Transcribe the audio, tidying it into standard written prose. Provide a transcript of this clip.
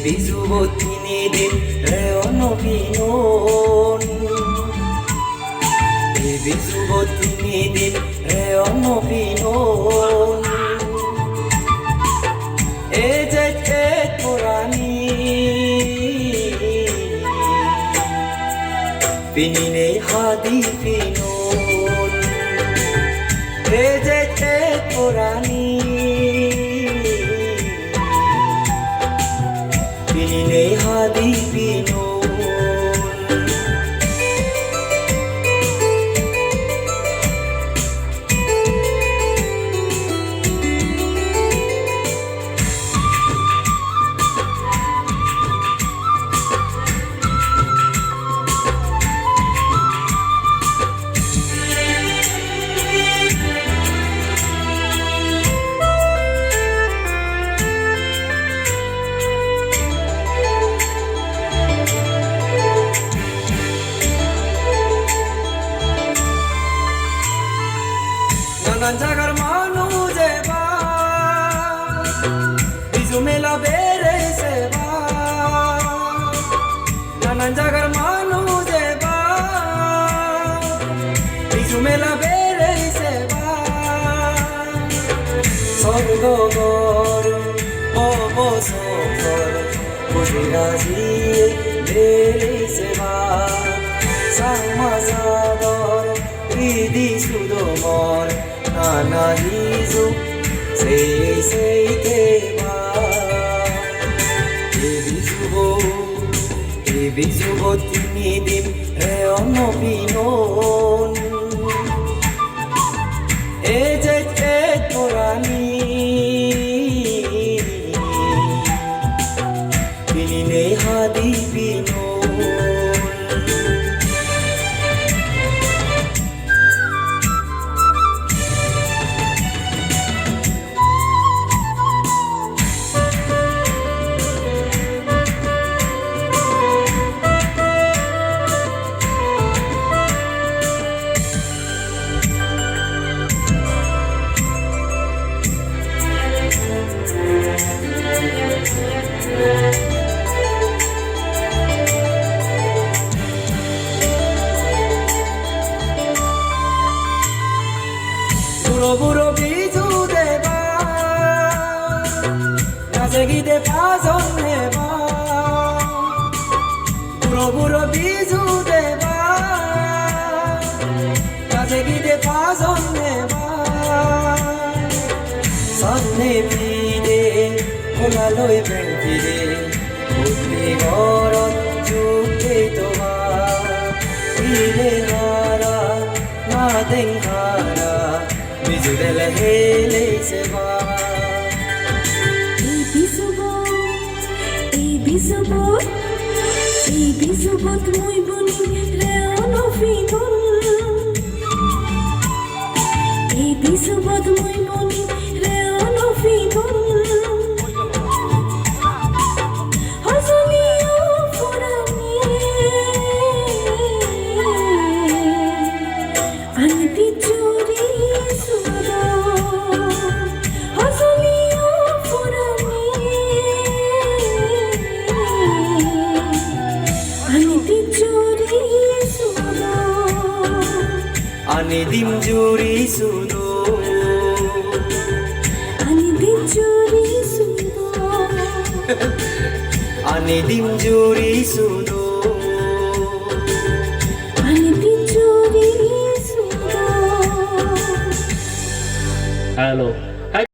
বিজুব তিনিদিন ৰেয়ন বিজুব তিনিদিন ৰেয়ন এ যে কোৰাণী পিনিনে হাদি পিনোন এ যে কোৰাণী পিনিনে হাদি পিনোন নানান জায়গার মানুষ বিজু মেলা বেড়েছে নানান জায়গার মানুষ বিজু মেলা বেড়েছে স্বর্গগর অবসর বুঝিরাজি বেড়েছে সামাজাদর হৃদি সুদমর নানা হিজু সেই দেবা বিজুব তিনিদিন ৰেয়ন পিনোন এ যে কোৰাণী পিনিনে হাদি পিনোন বুড়ো বিজু দেবা নাচে গীতে পাজন হেবা বুড়ো বিজু দেবা নাচে গীতে পাজন হেবা সামনে পিদে খোলালৈ বেং পিদে বুদ্ধি ঘৰত যুগে তোমার পিলে হারা না দেং হারা বিজু দেলে হেলে সেবা এই বিজুবত মই বনি ৰেয়ন পিনোন এই বিজুবত মই বনি ৰেয়ন পিনোন হজলিও ফুৰানী আনতি চুৰি সুৰ হজলিও ফুৰানী আনতি চুৰি সুৰ আনিদিম জুৰি সুদো আনতি চুৰি সুৰ আনিদিম জুৰি সুদো আনতি চুৰি সুৰ হ্যালো